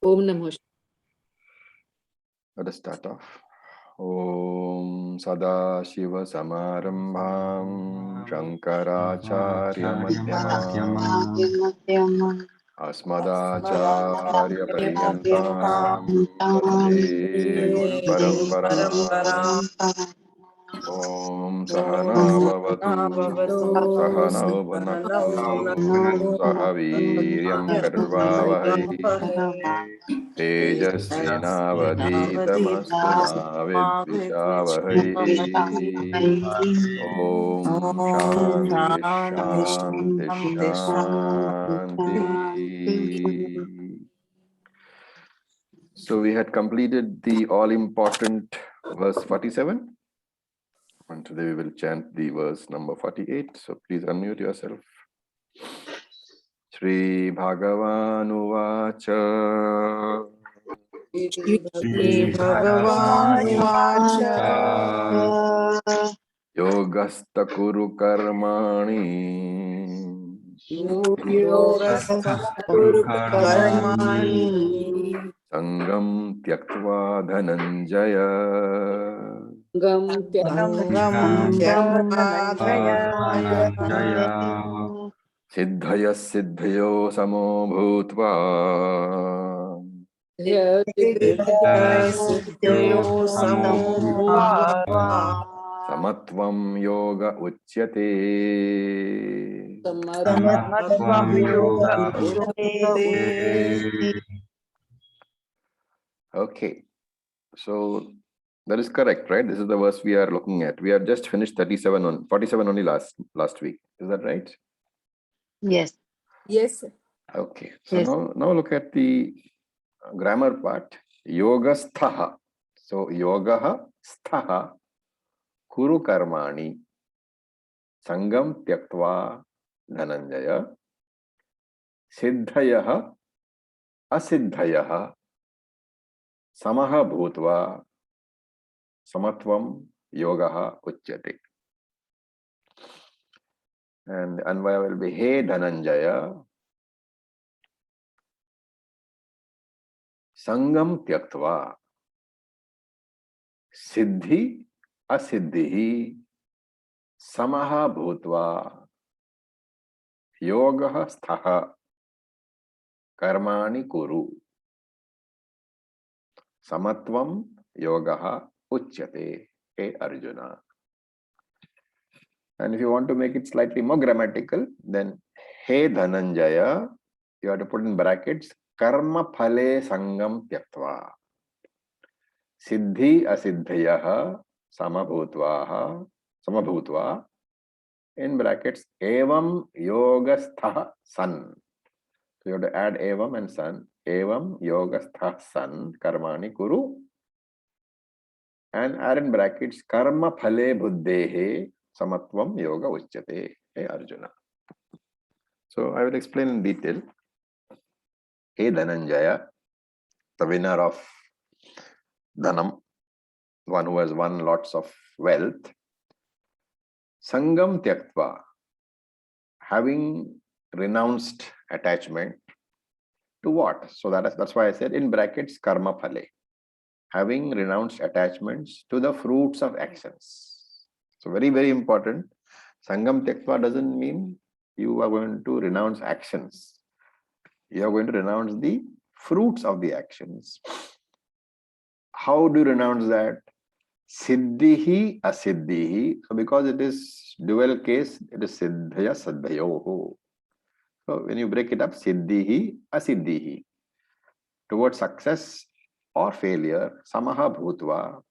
Om Namo Let us start off. Om Sada Shiva Samarambham Shankaracharya Madhyamam Asmadacharya Paryantam Vande Guru Paramparam. Om Sahana Bhavatu Sahana Bhunaktu Sahaviryam Karvavahai Tejasvinavadhitamastu ma vidvishavahai. Om Shanti Shanti Shanti. So we had completed the all-important verse 47. And today we will chant the verse number 48. So please unmute yourself. Shri Bhagavan Uvacha Shri Bhagavan Vacha Yogastha Kuru Karmani Yogastha Kuru Karmani Sangam Tyaktva Dhananjaya Sangam Tyakta Dhananjaya Siddhaya Siddhayo Samo Bhutva Siddhayo Samo Bhutva Samatvam Yoga Uchyate. Samatvam Yoga Uchyate. Okay, so that is correct, right? This is the verse we are looking at. We have just finished 47 only last week. Is that right? Yes. Yes. Okay, so Yes. now look at the grammar part. Yoga sthaha. So yogaha sthaha kuru karmani sangam tyaktva dhananjaya siddhayaha asiddhayaha samaha bhutva samatvam yogaha uchyate. And the Anvaya will be He Dhananjaya Sangam Tyaktva Siddhi Asiddhi Samaha Bhutva Yogaha Sthaha Karmani Kuru Samatvam Yogaha Uchyate. Hey Arjuna. And if you want to make it slightly more grammatical, then He Dhananjaya, you have to put in brackets Karma Phale Sangam Tyaktva Siddhi Asiddhyaha Samabhutva in brackets Evam Yogastha San. So you have to add Evam and San. Evam Yogastha San Karmani Kuru and add in brackets Karma Phale Buddhehe Samatvam Yoga Uchyate. Hey Arjuna. So I will explain in detail. Hey Dhananjaya, the winner of Dhanam, one who has won lots of wealth. Sangam Tyaktva, having renounced attachment to what? So that's why I said in brackets Karma Phale, having renounced attachments to the fruits of actions. So very, very important. Sangam Tyaktva doesn't mean you are going to renounce actions. You are going to renounce the fruits of the actions. How do you renounce that? Siddhihi asiddhihi. So because it is dual case, it is siddhaya saddhayoho. So when you break it up, siddhihi asiddhihi. Towards success or failure, samaha bhutva,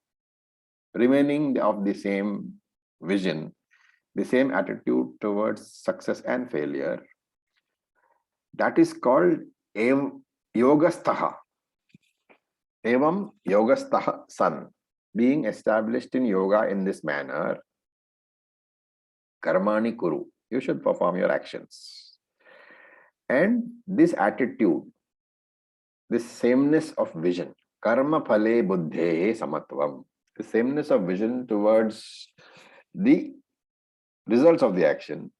remaining of the same vision, the same attitude towards success and failure. That is called yogastaha. Evam yogastaha san. Being established in yoga in this manner, karmani kuru. You should perform your actions. And this attitude, this sameness of vision, karma phale buddhe samatvam, the sameness of vision towards the results of the action,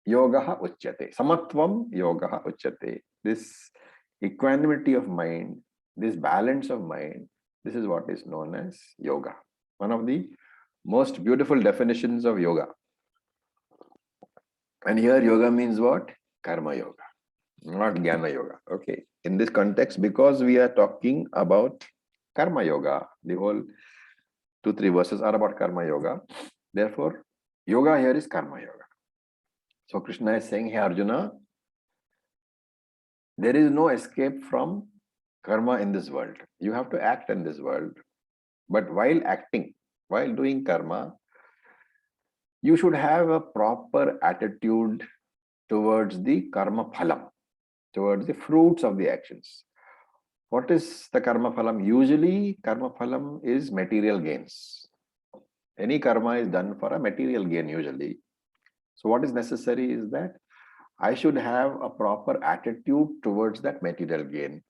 yogaha uchyate, samatvam yogaha uchyate. This equanimity of mind, this balance of mind, this is what is known as yoga. One of the most beautiful definitions of yoga. And here yoga means what? Karma yoga, not jnana yoga. Okay. In this context, because we are talking about karma yoga, the whole 2-3 verses are about karma yoga. Therefore, yoga here is karma yoga. So Krishna is saying, hey Arjuna, there is no escape from karma in this world. You have to act in this world. But while acting, while doing karma, you should have a proper attitude towards the karma phalam, towards the fruits of the actions. What is the karma phalam? Usually, karma phalam is material gains. Any karma is done for a material gain usually. So what is necessary is that I should have a proper attitude towards that material gain.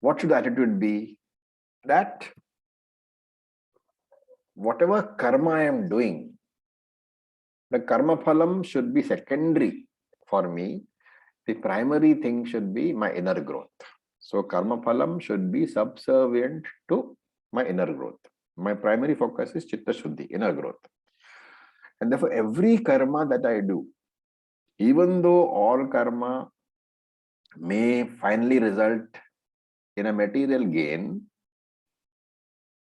What should the attitude be? That whatever karma I am doing, the karma phalam should be secondary for me. The primary thing should be my inner growth. So karma phalam should be subservient to my inner growth. My primary focus is chitta shuddhi, inner growth. And therefore every karma that I do, even though all karma may finally result in a material gain,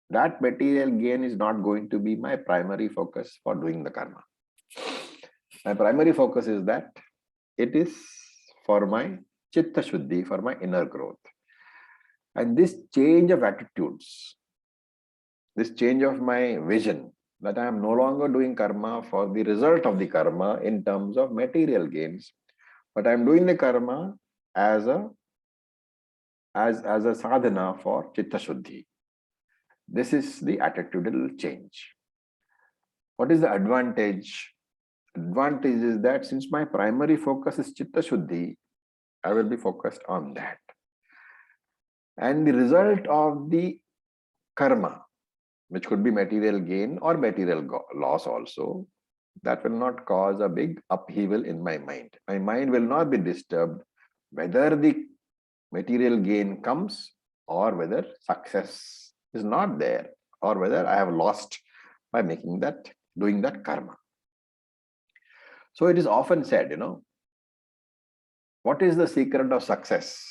that material gain is not going to be my primary focus for doing the karma. My primary focus is that it is for my chitta shuddhi, for my inner growth. And this change of attitudes, this change of my vision, that I am no longer doing karma for the result of the karma in terms of material gains, but I am doing the karma as a sadhana for chitta shuddhi. This is the attitudinal change. What is the advantage? Advantage is that since my primary focus is chitta shuddhi, I will be focused on that. And the result of the karma, which could be material gain or material loss also, that will not cause a big upheaval in my mind. My mind will not be disturbed whether the material gain comes or whether success is not there or whether I have lost by making that, doing that karma. So it is often said, what is the secret of success?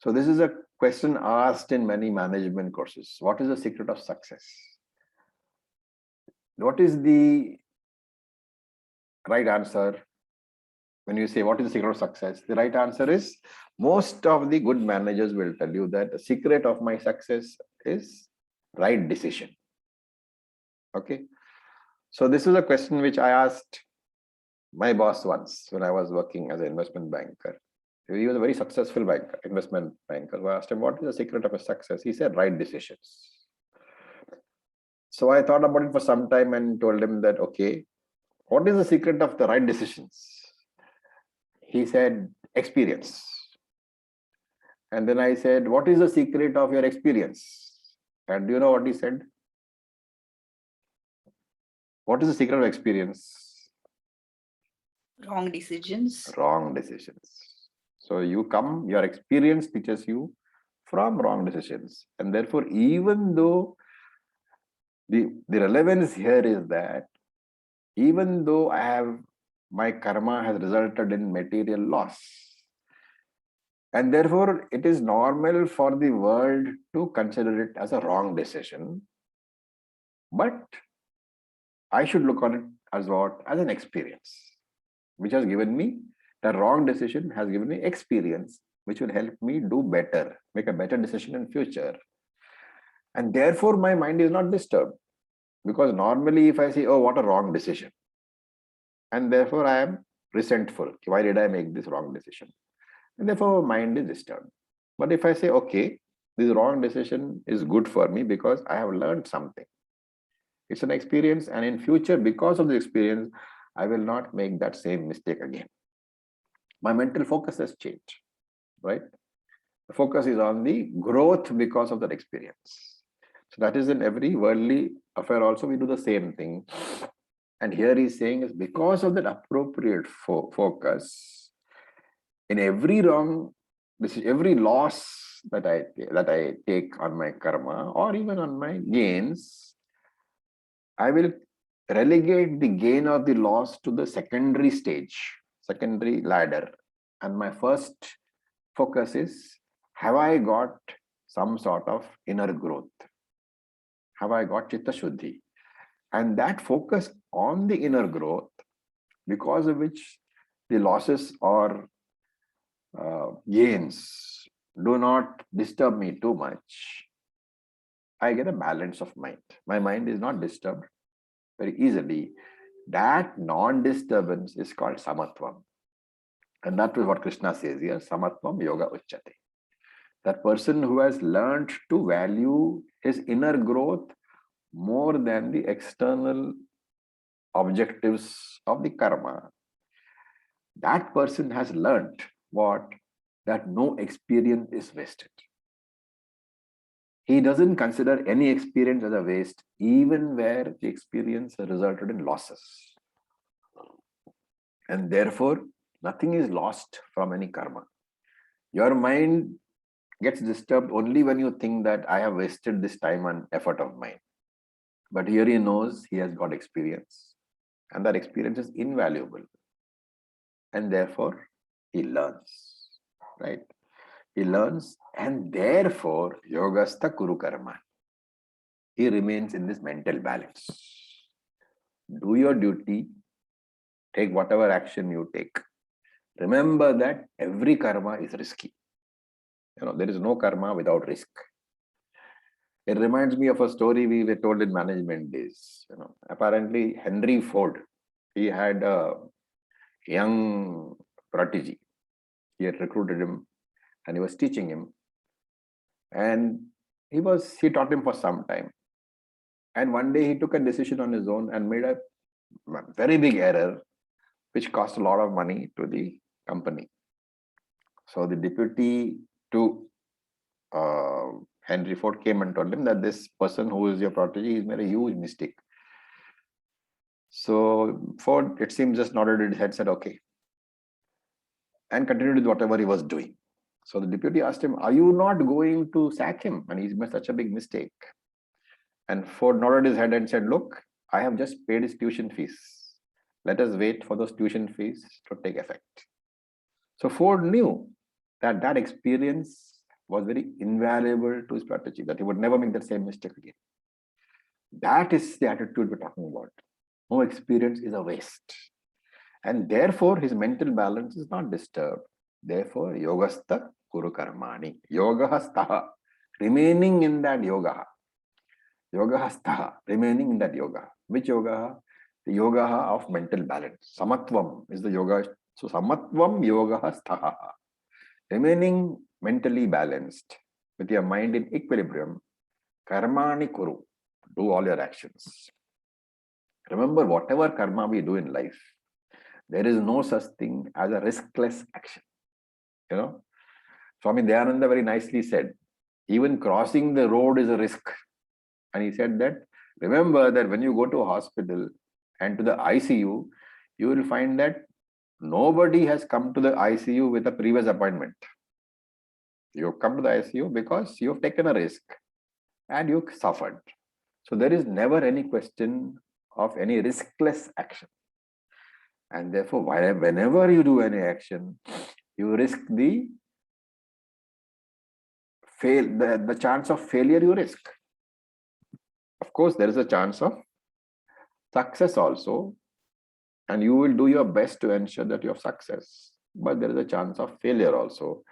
So this is a question asked in many management courses. What is the secret of success? What is the right answer? When you say what is the secret of success, the right answer is most of the good managers will tell you that the secret of my success is right decision. Okay. So this is a question which I asked my boss once when I was working as an investment banker. He was a very successful banker, investment banker. So I asked him, what is the secret of his success? He said, right decisions. So I thought about it for some time and told him that, okay, what is the secret of the right decisions? He said, experience. And then I said, what is the secret of your experience? And do you know what he said? What is the secret of experience? Wrong decisions. Wrong decisions. So your experience teaches you from wrong decisions. And therefore, even though the relevance here is that even though my karma has resulted in material loss, and therefore it is normal for the world to consider it as a wrong decision, but I should look on it as what? As an experience, which has given me, the wrong decision has given me experience, which will help me do better, make a better decision in future. And therefore my mind is not disturbed. Because normally if I say, oh, what a wrong decision, and therefore I am resentful. Why did I make this wrong decision? And therefore my mind is disturbed. But if I say, okay, this wrong decision is good for me because I have learned something. It's an experience, and in future, because of the experience, I will not make that same mistake again. My mental focus has changed, right? The focus is on the growth because of that experience. So that is in every worldly affair also, we do the same thing. And here he's saying is because of that appropriate focus, in every every loss that I take on my karma or even on my gains, I will relegate the gain or the loss to the secondary stage, secondary ladder. And my first focus is, have I got some sort of inner growth? Have I got Chitta Shuddhi? And that focus on the inner growth, because of which the losses or gains do not disturb me too much, I get a balance of mind. My mind is not disturbed very easily. That non-disturbance is called samatvam. And that is what Krishna says here, samatvam yoga uchyate. That person who has learned to value his inner growth more than the external objectives of the karma, that person has learned what? That no experience is wasted. He doesn't consider any experience as a waste, even where the experience has resulted in losses. And therefore, nothing is lost from any karma. Your mind gets disturbed only when you think that I have wasted this time and effort of mine. But here he knows he has got experience, and that experience is invaluable. And therefore, he learns, right? He learns, and therefore, yogastha kuru karma. He remains in this mental balance. Do your duty, take whatever action you take. Remember that every karma is risky. There is no karma without risk. It reminds me of a story we were told in management days. Apparently Henry Ford, he had a young prodigy. He had recruited him and he was teaching him. And he taught him for some time. And one day he took a decision on his own and made a very big error, which cost a lot of money to the company. So the deputy to Henry Ford came and told him that this person who is your protege has made a huge mistake. So Ford, it seems, just nodded his head, said okay, and continued with whatever he was doing. So the deputy asked him, are you not going to sack him? And he's made such a big mistake. And Ford nodded his head and said, look, I have just paid his tuition fees. Let us wait for those tuition fees to take effect. So Ford knew that that experience was very invaluable to his protege, that he would never make that same mistake again. That is the attitude we're talking about. No experience is a waste. And therefore, his mental balance is not disturbed. Therefore, yogastha kuru karmani. Yogaha staha. Remaining in that yoga. Yogaha staha. Remaining in that yoga. Which yoga? The yoga of mental balance. Samatvam is the yoga. So, samatvam yogaha staha. Remaining mentally balanced with your mind in equilibrium. Karmani kuru. Do all your actions. Remember, whatever karma we do in life, there is no such thing as a riskless action. Swami Dayananda very nicely said, even crossing the road is a risk. And he said that, remember that when you go to a hospital and to the ICU, you will find that nobody has come to the ICU with a previous appointment. You have come to the ICU because you have taken a risk and you suffered. So there is never any question of any riskless action. And therefore, whenever you do any action, you risk the chance of failure you risk. Of course, there is a chance of success also, and you will do your best to ensure that you have success. But there is a chance of failure also.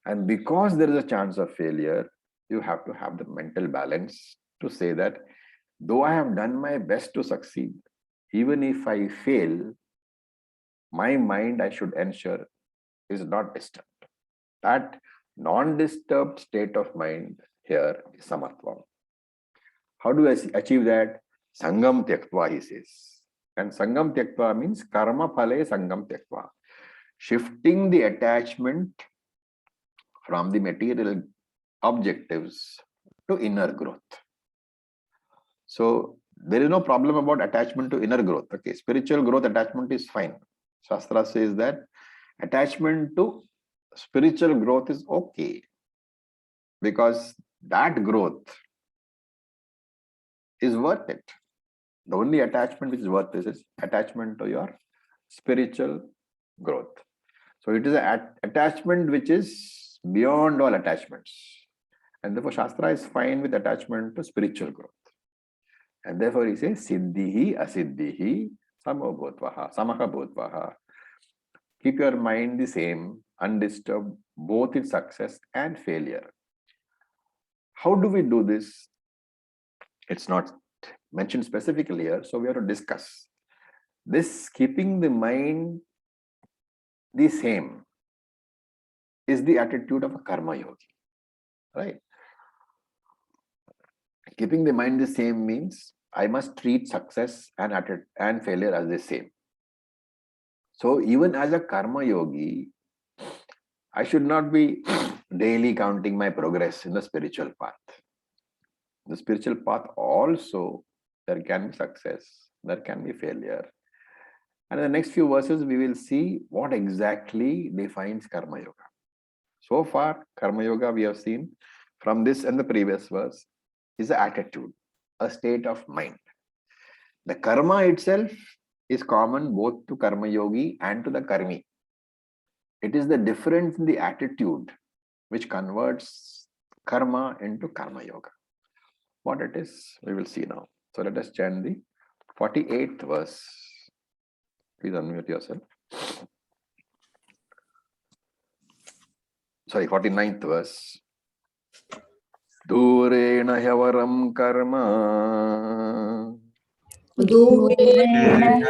And because there is a chance of failure, you have to have the mental balance to say that, though I have done my best to succeed, even if I fail, my mind, I should ensure, is not disturbed. That non-disturbed state of mind here is samatvam. How do I achieve that? Sangam tyaktva, he says. And sangam tyaktva means karma phale sangam tyaktva. Shifting the attachment from the material objectives to inner growth. So there is no problem about attachment to inner growth. Okay, spiritual growth attachment is fine. Shastra says that attachment to spiritual growth is okay, because that growth is worth it. The only attachment which is worth this is attachment to your spiritual growth. So it is an attachment which is beyond all attachments. And therefore Shastra is fine with attachment to spiritual growth. And therefore he says siddhihi asiddhihi samaha bhutvaha. Keep your mind the same, undisturbed, both in success and failure. How do we do this? It's not mentioned specifically here, so we have to discuss. This keeping the mind the same is the attitude of a karma yogi, right? Keeping the mind the same means I must treat success and failure as the same. So even as a karma yogi, I should not be daily counting my progress in the spiritual path. The spiritual path also, there can be success, there can be failure. And in the next few verses, we will see what exactly defines Karma Yoga. So far, Karma Yoga we have seen from this and the previous verse is an attitude, a state of mind. The karma itself is common both to Karma Yogi and to the Karmi. It is the difference in the attitude which converts karma into Karma Yoga. What it is, we will see now. So let us chant the 48th verse. Please unmute yourself. Sorry, 49th verse. Durena hyavaram karma. Durena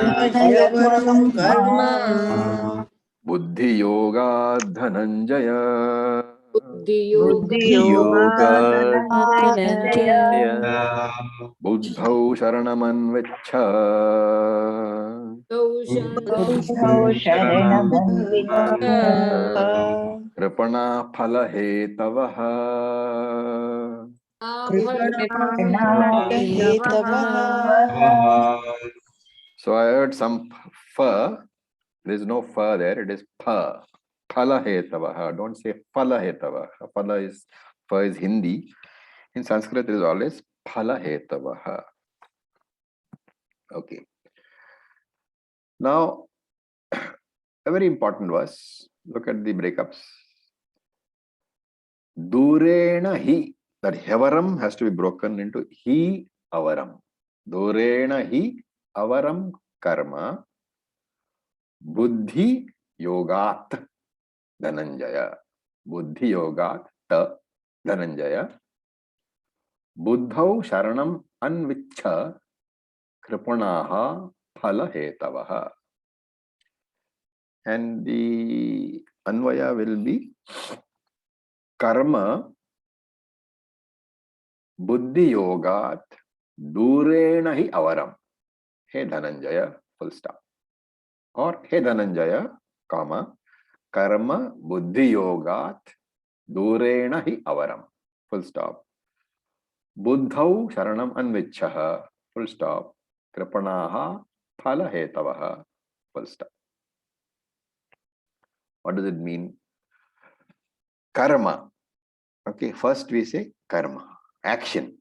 karma. Buddhi yoga dhananjaya. Buddhi yoga dhananjaya. Buddhau sharanamanviccha. Kripana phala hetavaha. So I heard some pha. There is no pha there. It is pha. Phala hetavaha. Don't say phala hetavaha. Pha is Hindi. In Sanskrit, it is always phala hetavaha. Okay. Now, a very important verse. Look at the breakups. Durena hi. That hyavaram has to be broken into hi avaram. Durena hi avaram karma. Buddhi yogat dhananjaya. Buddhi yogat ta dhananjaya. Buddhau sharanam anvichcha kripanaha phala hetavaha. And the Anvaya will be karma buddhi yogat durena hi avaram. He Dhananjaya, full stop. Or he Dhananjaya, comma, karma buddhi yogat durena hi avaram. Full stop. Buddhau sharanam anvichchaha. Full stop. Kripanaha phala hetavaha. Full stop. What does it mean? Karma. Okay, first we say karma, action.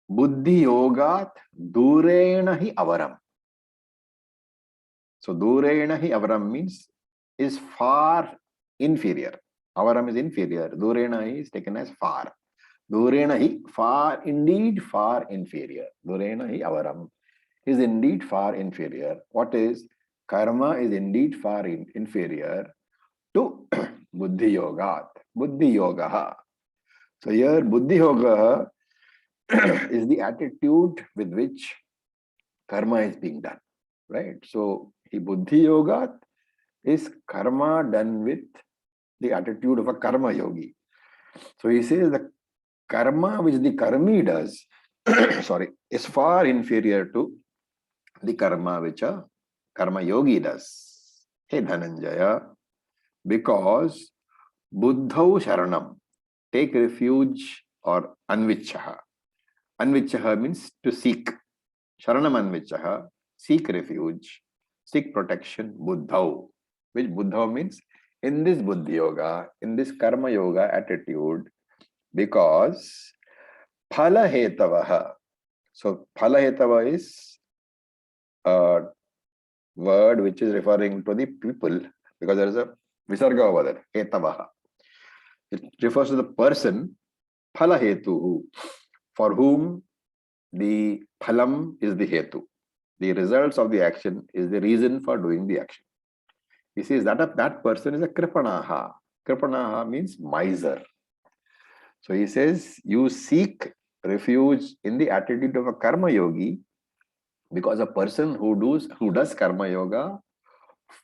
Buddhi yogat durena hi avaram. So durena hi avaram means is far inferior. Avaram is inferior. Durena hi is taken as far. Durena hi far, indeed far inferior. Durena hi avaram is indeed far inferior. What is? Karma is indeed far inferior to buddhi yogat. Buddhi yogaha. So here buddhi yoga is the attitude with which karma is being done, right? So the buddhi yoga is karma done with the attitude of a karma yogi. So he says the karma which the karmi does, sorry, is far inferior to the karma which a karma yogi does. Hey Dhananjaya, because buddhau sharanam, take refuge, or anvichaha. Anvichaha means to seek. Sharanam anvichaha, seek refuge, seek protection, buddhau, which Buddha means in this Buddhi Yoga, in this Karma Yoga attitude, because Phala Hetavaha. So Phala Hetava is a word which is referring to the people, because there is a Visarga over there, Hetavaha. It refers to the person, Phala Hetu, for whom the Phalam is the Hetu. The results of the action is the reason for doing the action. He says that person is a Kripanaha. Kripanaha means miser. So he says you seek refuge in the attitude of a karma yogi, because a person who does karma yoga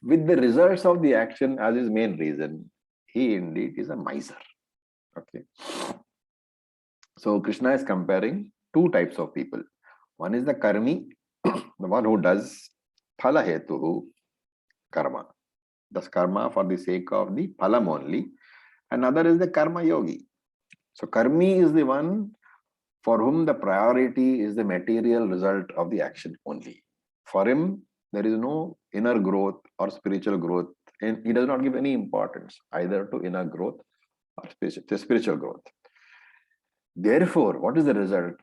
with the results of the action as his main reason, he indeed is a miser. Okay. So Krishna is comparing two types of people. One is the karmi, the one who does phala hetuhu, karma, does karma for the sake of the phalam only. Another is the karma yogi. So karmi is the one for whom the priority is the material result of the action only. For him, there is no inner growth or spiritual growth, and he does not give any importance either to inner growth or spiritual growth. Therefore, what is the result?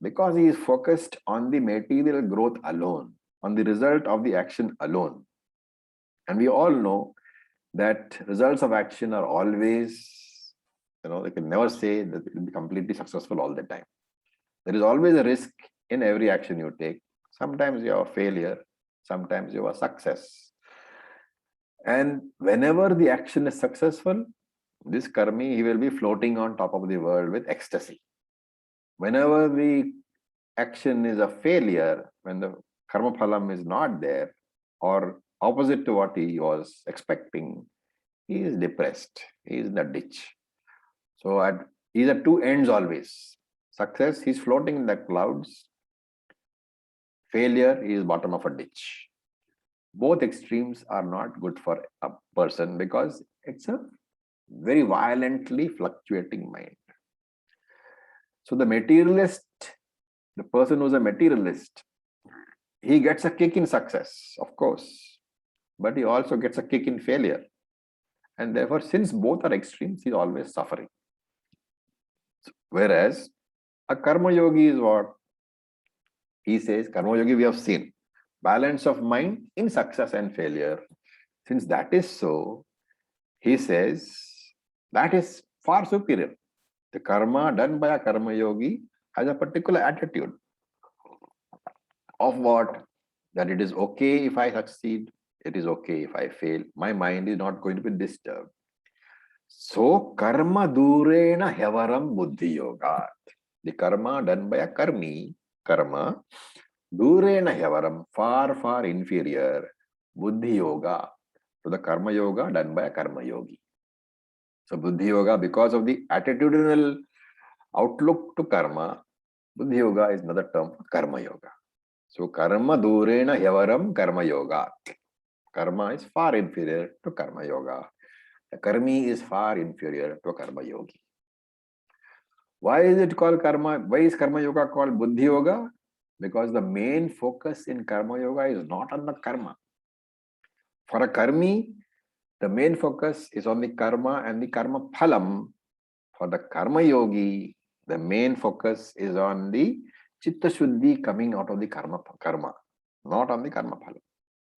Because he is focused on the material growth alone, on the result of the action alone. And we all know that results of action are always, they can never say that it will be completely successful all the time. There is always a risk in every action you take. Sometimes you have a failure, sometimes you have a success. And whenever the action is successful, this karmi, he will be floating on top of the world with ecstasy. Whenever the action is a failure, when the karma phalam is not there, or opposite to what he was expecting, he is depressed, he is in the ditch. So these are two ends always. Success, he's floating in the clouds. Failure, he is bottom of a ditch. Both extremes are not good for a person, because it's a very violently fluctuating mind. So the materialist, the person who's a materialist, he gets a kick in success, of course, but he also gets a kick in failure. And therefore, since both are extremes, he's always suffering. Whereas a karma yogi is what? He says, karma yogi we have seen. Balance of mind in success and failure. Since that is so, he says, that is far superior. The karma done by a karma yogi has a particular attitude of what? That it is okay if I succeed, it is okay if I fail. My mind is not going to be disturbed. So karma durena hevaram buddhi yoga. The karma done by a karmi, karma, durena hevaram, far, far inferior, buddhi yoga, to the karma yoga done by a karma yogi. So buddhi yoga, because of the attitudinal outlook to karma, buddhi yoga is another term for karma yoga. So karma durena hevaram karma yoga. Karma is far inferior to karma yoga. The karmi is far inferior to a karma yogi. Why is it called karma? Why is karma yoga called buddhi yoga? Because the main focus in karma yoga is not on the karma. For a karmi, the main focus is on the karma and the karma phalam. For the karma yogi, the main focus is on the chitta shuddhi coming out of the karma, not on the karma phalam.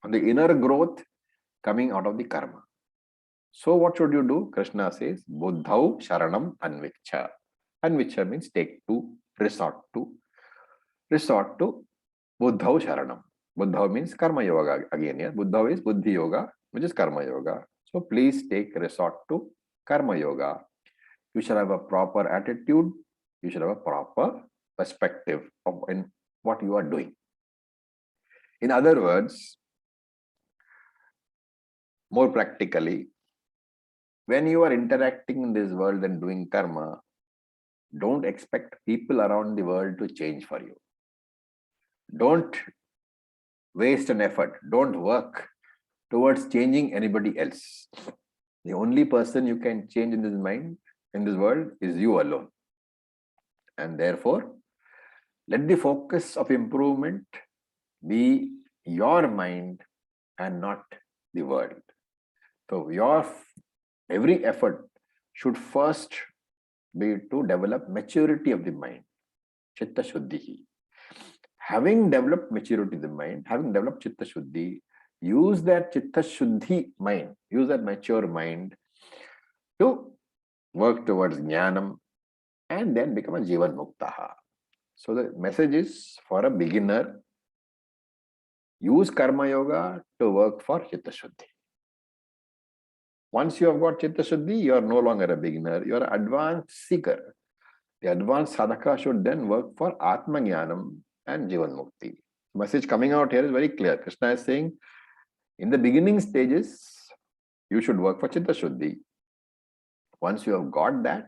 On the inner growth coming out of the karma. So what should you do? Krishna says, Buddhau Sharanam Anvicha. Anvicha means take to, resort to. Resort to Buddhau Sharanam. Buddhau means karma yoga again. Yeah? Buddhau is buddhi yoga, which is karma yoga. So please take resort to karma yoga. You should have a proper attitude. You should have a proper perspective of in what you are doing. In other words, more practically, when you are interacting in this world and doing karma, don't expect people around the world to change for you. Don't waste an effort. Don't work towards changing anybody else. The only person you can change in this mind, in this world, is you alone. And therefore, let the focus of improvement be your mind and not the world. So your every effort should first be to develop maturity of the mind, chitta shuddhi. Having developed maturity of the mind, having developed chitta shuddhi, use that chitta shuddhi mind, use that mature mind to work towards jnanam and then become a jivan muktaha. So the message is for a beginner, use karma yoga to work for chitta shuddhi. Once you have got chitta shuddhi, you are no longer a beginner, you are an advanced seeker. The advanced sadhaka should then work for atma jnanam and jivan mukti. The message coming out here is very clear. Krishna is saying, in the beginning stages, you should work for chitta shuddhi. Once you have got that,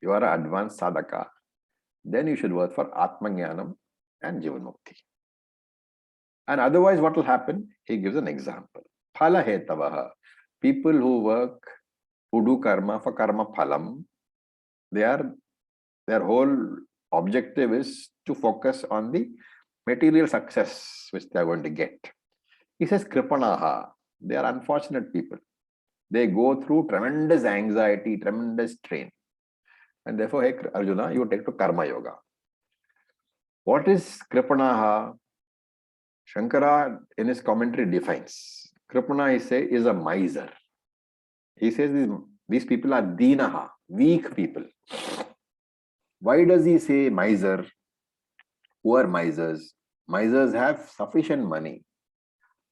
you are an advanced sadhaka, then you should work for atma jnanam and jivan mukti. And otherwise, what will happen? He gives an example. Phala hetavaha. People who work, who do karma for karma phalam, their whole objective is to focus on the material success which they are going to get. He says kripanaha. They are unfortunate people. They go through tremendous anxiety, tremendous strain. And therefore, hey Arjuna, you take to karma yoga. What is kripanaha? Shankara in his commentary defines. Kripana, he says, is a miser. He says these people are dinaha, weak people. Why does he say miser? Who are misers? Misers have sufficient money,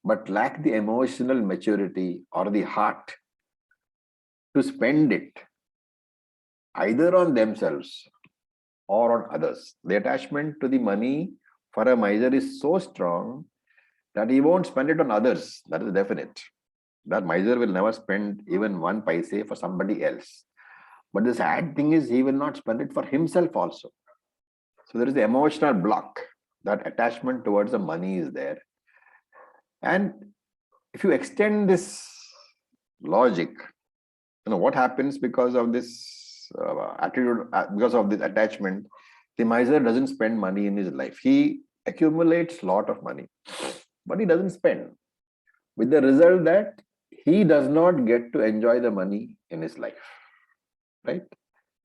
but lack the emotional maturity or the heart to spend it either on themselves or on others. The attachment to the money for a miser is so strong that he won't spend it on others. That is definite. That miser will never spend even one paise for somebody else. But the sad thing is he will not spend it for himself also. So there is the emotional block. That attachment towards the money is there. And if you extend this logic, what happens because of this attitude, because of this attachment, the miser doesn't spend money in his life. He accumulates a lot of money, but he doesn't spend, with the result that he does not get to enjoy the money in his life, right?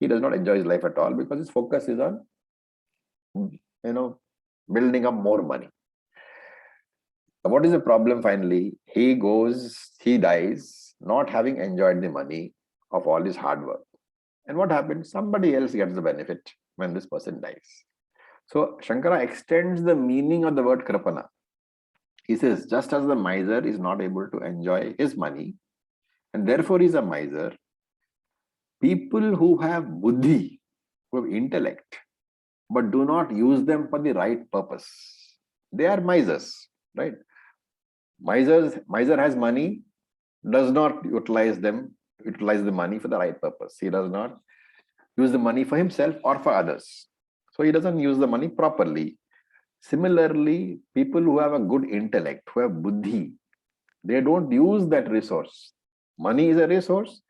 He does not enjoy his life at all because his focus is on, building up more money. What is the problem finally? He dies not having enjoyed the money of all his hard work. And what happens? Somebody else gets the benefit when this person dies. So Shankara extends the meaning of the word kripana. He says, just as the miser is not able to enjoy his money, and therefore is a miser, people who have buddhi, who have intellect, but do not use them for the right purpose, they are misers, right? Miser has money, does not utilize the money for the right purpose. He does not use the money for himself or for others. So he doesn't use the money properly. Similarly, people who have a good intellect, who have buddhi, they don't use that resource. Money is a resource,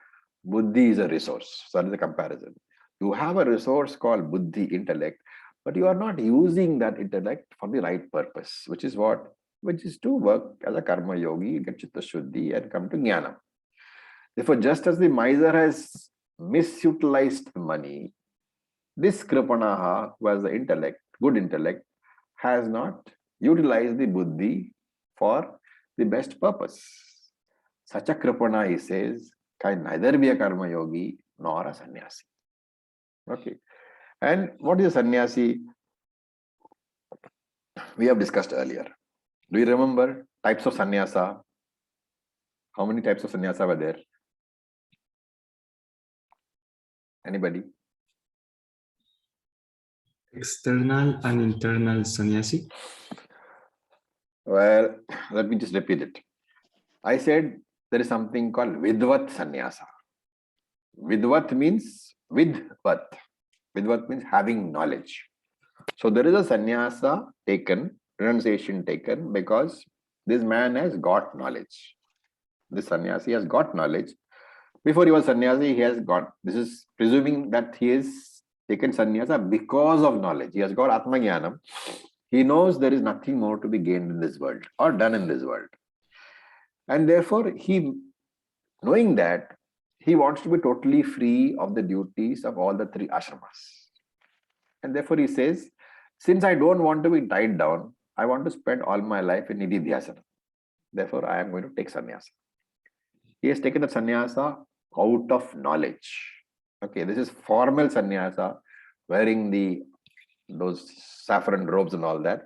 buddhi is a resource. So that is a comparison. You have a resource called buddhi, intellect, but you are not using that intellect for the right purpose, which is to work as a karma yogi, get chitta shuddhi and come to jnana. Therefore, just as the miser has misutilized money, this kripanaha, who has the intellect, good intellect, has not utilized the buddhi for the best purpose. Such a kripana, he says, can neither be a karma yogi nor a sannyasi. Okay. And what is a sannyasi? We have discussed earlier. Do you remember types of sannyasa? How many types of sannyasa were there? Anybody? External and internal sannyasi. Well, let me just repeat it. I said there is something called vidvat sannyasa. Vidvat means vidvat. Vidvat means having knowledge. So there is a sannyasa taken, renunciation taken, because this man has got knowledge. This sannyasi has got knowledge. Before he was sannyasi, he has got, this is presuming that he is taken sannyasa because of knowledge. He has got atma jnanam. He knows there is nothing more to be gained in this world or done in this world. And therefore, he knowing that he wants to be totally free of the duties of all the 3 ashramas. And therefore he says, since I don't want to be tied down, I want to spend all my life in nididhyasana. Therefore, I am going to take sannyasa. He has taken the sannyasa out of knowledge. Okay, this is formal sannyasa, wearing those saffron robes and all that.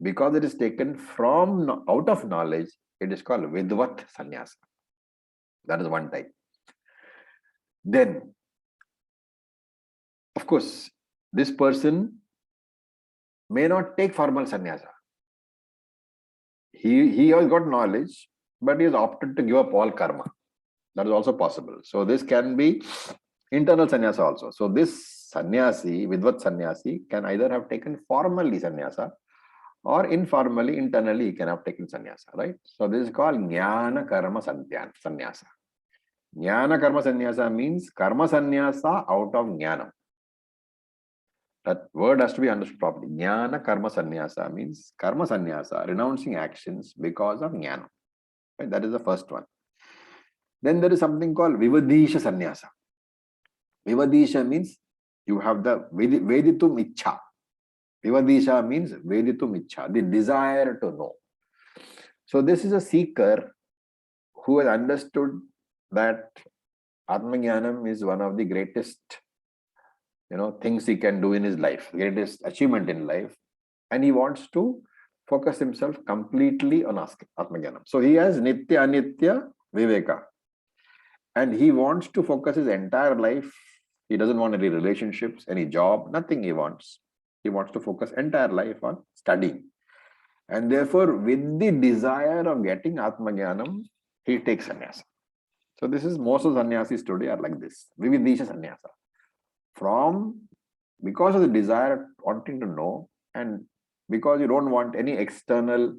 Because it is taken from out of knowledge, it is called vidvat sannyasa. That is one type. Then, of course, this person may not take formal sannyasa. He has got knowledge, but he has opted to give up all karma. That is also possible. So this can be internal sannyasa also. So this sannyasi, vidvat sannyasi, can either have taken formally sannyasa or informally, internally, he can have taken sannyasa, right? So this is called jnana karma sannyasa. Jnana karma sannyasa means karma sannyasa out of jnana. That word has to be understood properly. Jnana karma sannyasa means karma sannyasa, renouncing actions because of jnana. Right? That is the first one. Then there is something called vivadisha sannyasa. Vivadisha means you have the veditum ichha. Vivadisha means veditum ichha, the desire to know. So this is a seeker who has understood that Atmajnanam is one of the greatest things he can do in his life, greatest achievement in life, and he wants to focus himself completely on Atmajnanam. So he has Nitya Anitya Viveka, and he wants to focus his entire life. He doesn't want any relationships, any job, nothing he wants. He wants to focus entire life on studying. And therefore, with the desire of getting Atmajnanam, he takes sannyasa. So this is most of the sannyasis today are like this. Vividisha sannyasa. Because of the desire wanting to know, and because you don't want any external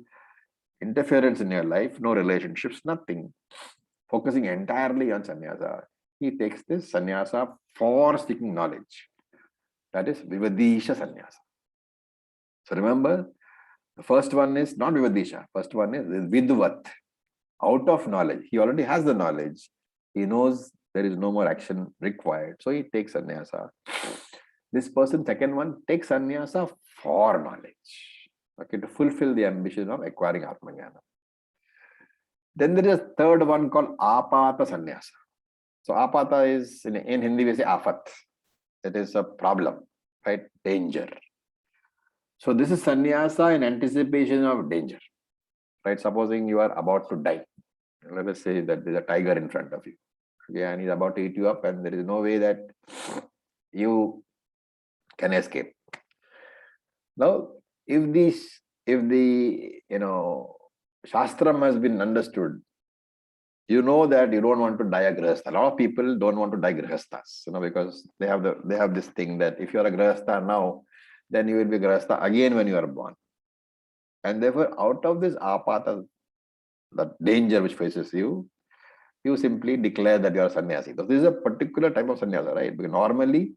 interference in your life, no relationships, nothing, focusing entirely on sannyasa, he takes this sannyasa for seeking knowledge. That is vivadisha sannyasa. So remember, the first one is not vivadisha. First one is vidvat, out of knowledge. He already has the knowledge. He knows there is no more action required. So he takes sannyasa. This person, second one, takes sannyasa for knowledge. Okay, to fulfill the ambition of acquiring Atmajnana. Then there is a third one called apata sannyasa. So apata is, in Hindi we say afat. It is a problem, right? Danger. So this is sannyasa in anticipation of danger, right? Supposing you are about to die. Let us say that there is a tiger in front of you. Okay, and he's about to eat you up, and there is no way that you can escape. Now, if the Shastram has been understood, you know that you don't want to die a grihastha. A lot of people don't want to die grihasthas, because they have this thing that if you are a grihastha now, then you will be grihastha again when you are born. And therefore, out of this apata, the danger which faces you, you simply declare that you are sannyasi. So this is a particular type of sannyasa, right? Because normally,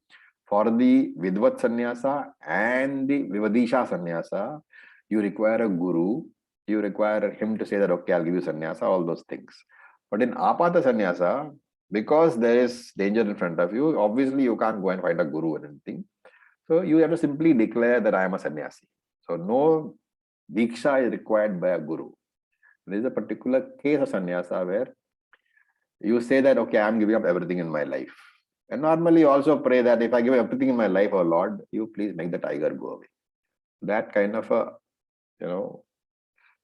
for the vidvat sannyasa and the vivadisha sannyasa, you require a guru. You require him to say that, okay, I'll give you sannyasa, all those things. But in apata sannyasa, because there is danger in front of you, obviously you can't go and find a guru or anything. So you have to simply declare that I am a sannyasi. So no diksha is required by a guru. There is a particular case of sannyasa where you say that, okay, I am giving up everything in my life. And normally you also pray that if I give everything in my life, oh Lord, you please make the tiger go away. That kind of a,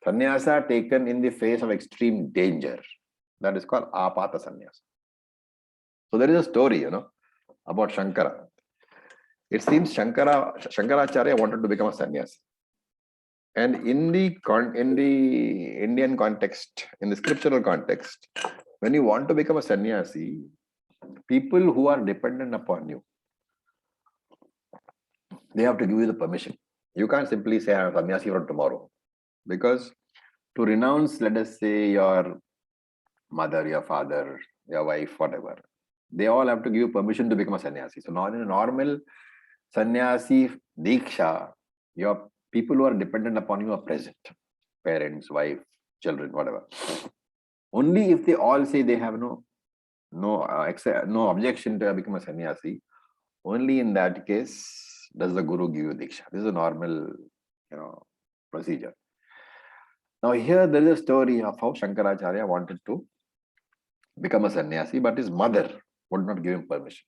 sannyasa taken in the face of extreme danger. That is called apata sannyasa. So there is a story, about Shankara. It seems Shankaracharya wanted to become a sannyasi. And in the Indian context, in the scriptural context, when you want to become a sannyasi, people who are dependent upon you, they have to give you the permission. You can't simply say, I am a sannyasi from tomorrow. Because to renounce, let us say, your mother, your father, your wife, whatever, they all have to give you permission to become a sannyasi. So not in a normal sannyasi diksha, your people who are dependent upon you are present. Parents, wife, children, whatever. Only if they all say they have no no no objection to become a sannyasi. Only in that case does the guru give you diksha. This is a normal, procedure. Now here there is a story of how Shankaracharya wanted to become a sannyasi, but his mother would not give him permission.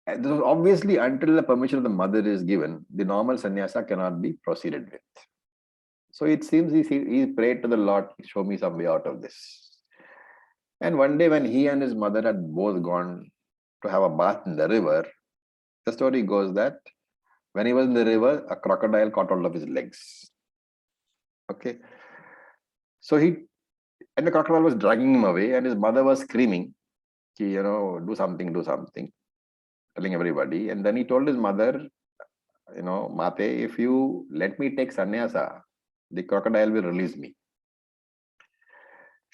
And this was obviously, until the permission of the mother is given, the normal sannyasa cannot be proceeded with. So it seems he prayed to the Lord, show me some way out of this. And one day when he and his mother had both gone to have a bath in the river, the story goes that when he was in the river, a crocodile caught hold of his legs. Okay. So and the crocodile was dragging him away, and his mother was screaming, do something, telling everybody. And then he told his mother, Mate, if you let me take sannyasa, the crocodile will release me.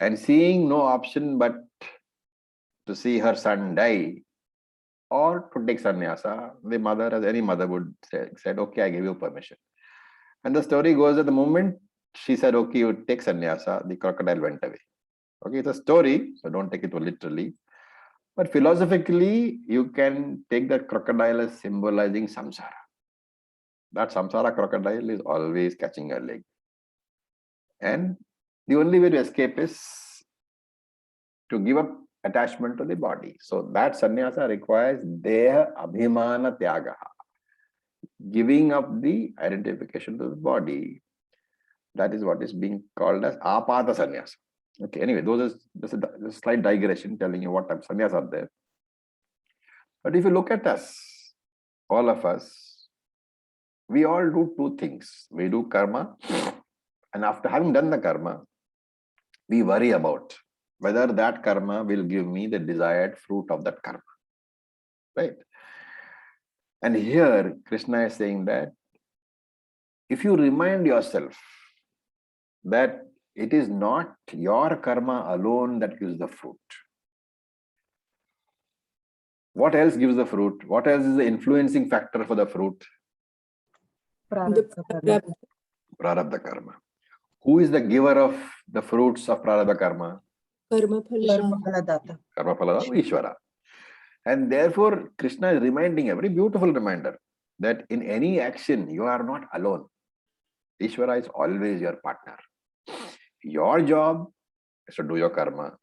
And seeing no option but to see her son die or to take sannyasa, the mother, as any mother would say, said, okay, I give you permission. And the story goes that the moment she said, okay, you take sannyasa, the crocodile went away. Okay, it's a story, so don't take it literally. But philosophically, you can take that crocodile as symbolizing samsara. That samsara crocodile is always catching a leg. And the only way to escape is to give up attachment to the body. So that sannyasa requires deha abhimana tyaga, giving up the identification to the body. That is what is being called as apata sannyasa. Okay, anyway, this is a slight digression telling you what type of sannyas are there. But if you look at us, all of us, we all do two things. We do karma, and after having done the karma, we worry about whether that karma will give me the desired fruit of that karma. Right? And here, Krishna is saying that if you remind yourself that it is not your karma alone that gives the fruit. What else gives the fruit? What else is the influencing factor for the fruit? Prarabdha karma. Who is the giver of the fruits of prarabdha karma? Karma phaladata, Ishvara. And therefore, Krishna is reminding, a very beautiful reminder, that in any action, you are not alone. Ishvara is always your partner. Your job is to do your karma.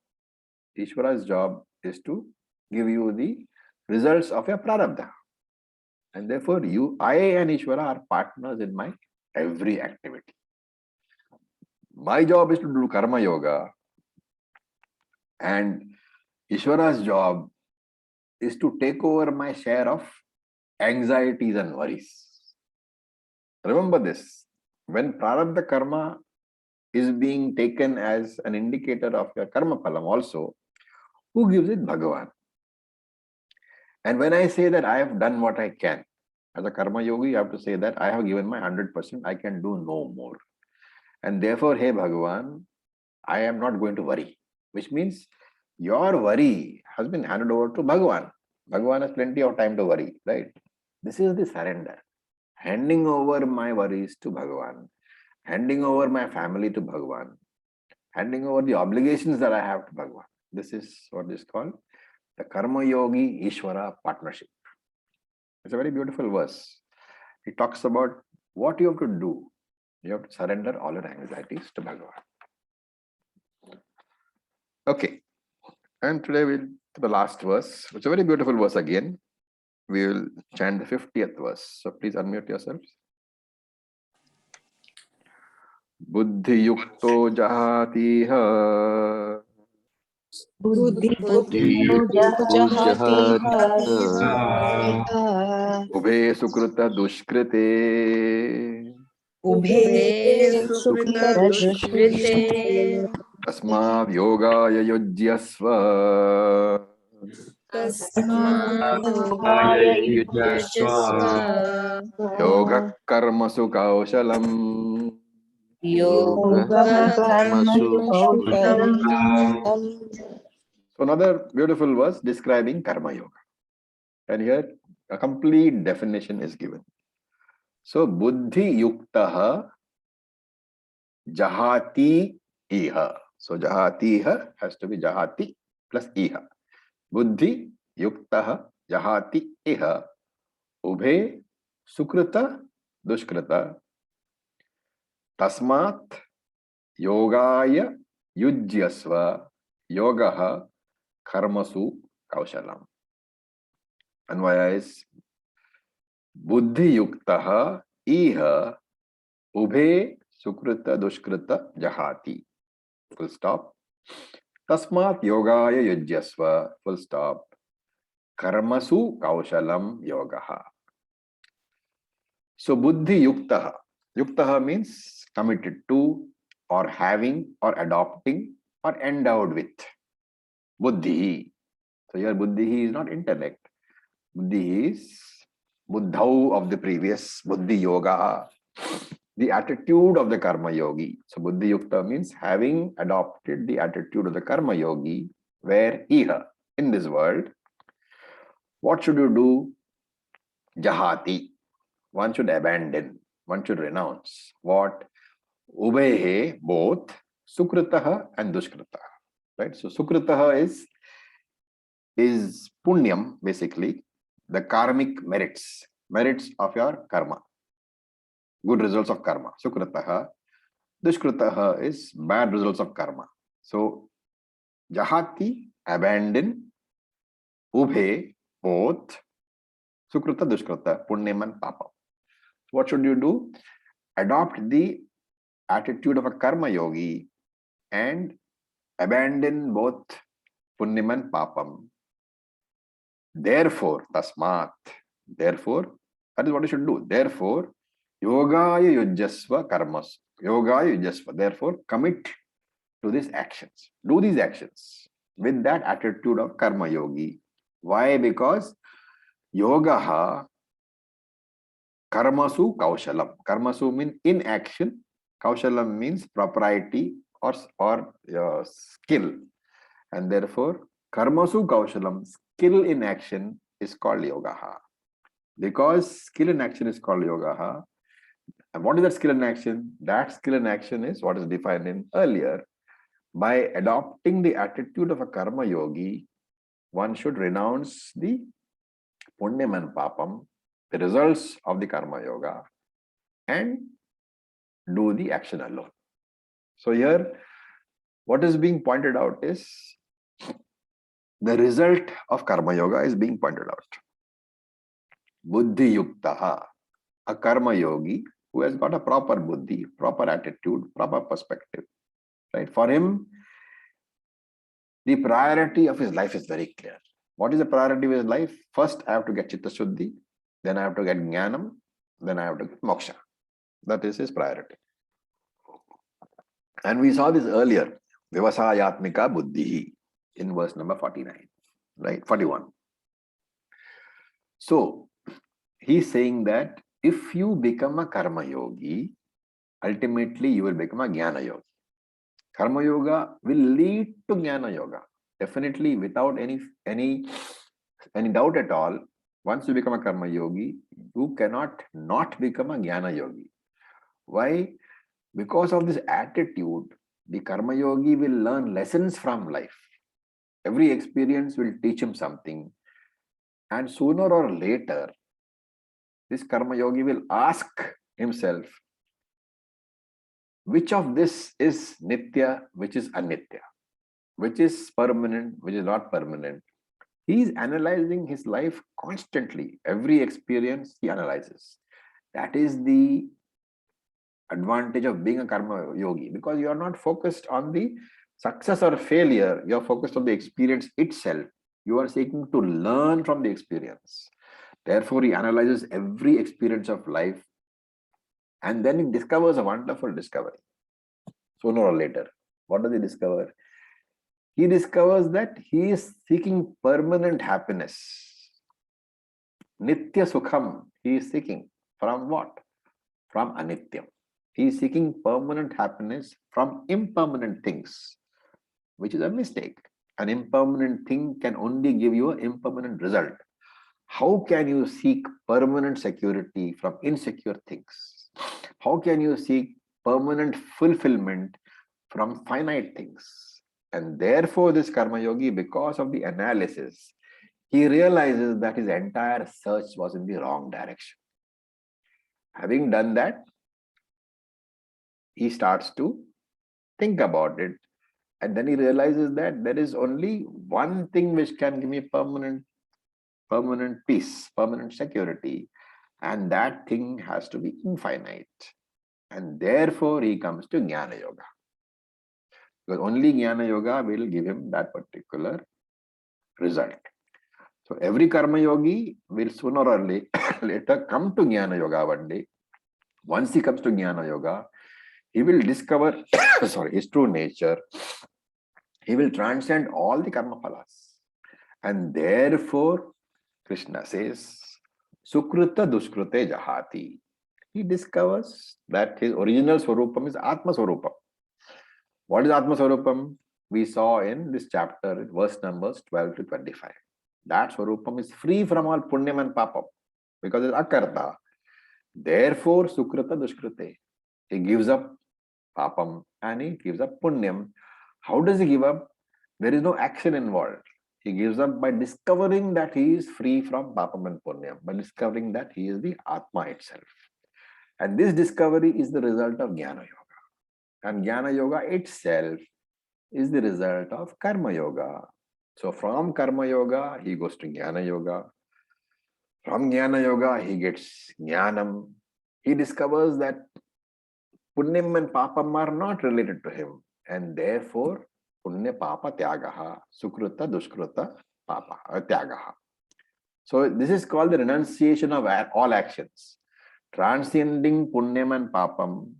Ishvara's job is to give you the results of your prarabdha. And therefore, I and Ishvara are partners in my every activity. My job is to do karma yoga, and Ishvara's job is to take over my share of anxieties and worries. Remember this, when prarabdha karma is being taken as an indicator of your karma phalam also, who gives it? Bhagavan. And when I say that I have done what I can, as a karma yogi, you have to say that I have given my 100%, I can do no more. And therefore, hey Bhagavan, I am not going to worry, which means your worry has been handed over to Bhagavan. Bhagavan has plenty of time to worry, right? This is the surrender. Handing over my worries to Bhagavan, handing over my family to Bhagavan, handing over the obligations that I have to Bhagavan. This is what is called the Karma Yogi Ishvara partnership. It's a very beautiful verse. It talks about what you have to do. You have to surrender all your anxieties to Bhagavan. Okay. And today we'll to the last verse. It's a very beautiful verse again. We will chant the 50th verse. So please unmute yourselves. Buddhi yukto jahatiha. Buddhi Ubhe sukrita dushkrite. Tasmad yogaya yujyasva. Yoga karmasu kaushalam. So another beautiful verse describing karma yoga. And here a complete definition is given. So buddhi yuktaha jahati iha. So jahati iha has to be jahati. plus iha. Buddhi yuktah jahati iha. Ubhe sukrita dushkrita. Tasmat yogaya yujyasva. Yogaha karmasu kaushalam. Anvaya is buddhi yuktah iha ubhe sukrita dushkrita jahati. Full stop. Tasmat yogaya yujyasva. Full stop. Karmasu kaushalam yogaha. So buddhi yuktaha. Yuktaha means committed to, or having, or adopting, or endowed with. Buddhi. So here buddhi is not intellect. Buddhi is buddhau of the previous buddhi yoga, the attitude of the karma yogi. So buddhi yukta means having adopted the attitude of the karma yogi, where iha, in this world, what should you do? Jahati. One should abandon, one should renounce. What? Ubehe, both sukritaha and dushkritaha. Right? So sukritaha is punyam, basically, the karmic merits of your karma, good results of karma. Sukritaha. Dushkritaha is bad results of karma. So jahati, abandon. Ubhe, both. Sukrita, dushkrita, punyam and papam. What should you do? Adopt the attitude of a karma yogi and abandon both punyam and papam. Therefore, tasmat. Therefore, that is what you should do. Therefore, yogaya yujyasva karmas. Yogaya yujyasva. Therefore, commit to these actions. Do these actions with that attitude of karma yogi. Why? Because yogaha karmasu kaushalam. Karmasu means in action. Kaushalam means propriety or skill. And therefore, karmasu kaushalam, skill in action, is called yogaha. Because skill in action is called yogaha. And what is that skill in action? That skill in action is what is defined in earlier. By adopting the attitude of a karma yogi, one should renounce the punyam and papam, the results of the karma yoga, and do the action alone. So here, what is being pointed out is the result of karma yoga is being pointed out. Buddhi yuktaha, a karma yogi who has got a proper buddhi, proper attitude, proper perspective. Right? For him, the priority of his life is very clear. What is the priority of his life? First, I have to get Chitta Shuddhi, then I have to get Jnanam, then I have to get Moksha. That is his priority. And we saw this earlier, Vivasayatmika Buddhi, in verse number 49, right? 41. So, he's saying that if you become a Karma Yogi, ultimately you will become a Jnana Yogi. Karma Yoga will lead to Jnana Yoga. Definitely, without any doubt at all, once you become a Karma Yogi, you cannot not become a Jnana Yogi. Why? Because of this attitude, the Karma Yogi will learn lessons from life. Every experience will teach him something. And sooner or later, this Karma Yogi will ask himself, which of this is Nitya, which is Anitya, which is permanent, which is not permanent. He is analyzing his life constantly. Every experience he analyzes. That is the advantage of being a Karma Yogi, because you are not focused on the success or failure. You are focused on the experience itself. You are seeking to learn from the experience. Therefore, he analyzes every experience of life, and then he discovers a wonderful discovery. Sooner or later, what does he discover? He discovers that he is seeking permanent happiness. Nitya Sukham, he is seeking from what? From Anityam. He is seeking permanent happiness from impermanent things, which is a mistake. An impermanent thing can only give you an impermanent result. How can you seek permanent security from insecure things? How can you seek permanent fulfillment from finite things? And therefore, this Karma Yogi, because of the analysis, he realizes that his entire search was in the wrong direction. Having done that, he starts to think about it. And then he realizes that there is only one thing which can give me permanent peace, permanent security. And that thing has to be infinite. And therefore, he comes to Jnana Yoga. Because only Jnana Yoga will give him that particular result. So every Karma Yogi will sooner or later come to Jnana Yoga one day. Once he comes to Jnana Yoga, he will discover his true nature. He will transcend all the karma phalas. And therefore, Krishna says, Sukruta Duskrute Jahati. He discovers that his original Swarupam is Atma Swarupam. What is Atma Swarupam? We saw in this chapter, verse numbers 12 to 25. That Swarupam is free from all Punyam and Papam because it's Akarta. Therefore, Sukruta Duskrute. He gives up Papam and he gives up Punyam. How does he give up? There is no action involved. He gives up by discovering that he is free from Papam and Punyam, by discovering that he is the Atma itself. And this discovery is the result of Jnana Yoga. And Jnana Yoga itself is the result of Karma Yoga. So from Karma Yoga, he goes to Jnana Yoga. From Jnana Yoga, he gets Jnanam. He discovers that Punyam and Papam are not related to him. And therefore, Punya Papa Tyagaha, Sukruta Duskruta Papa Tyagaha. So this is called the renunciation of all actions. Transcending Punyam and Papam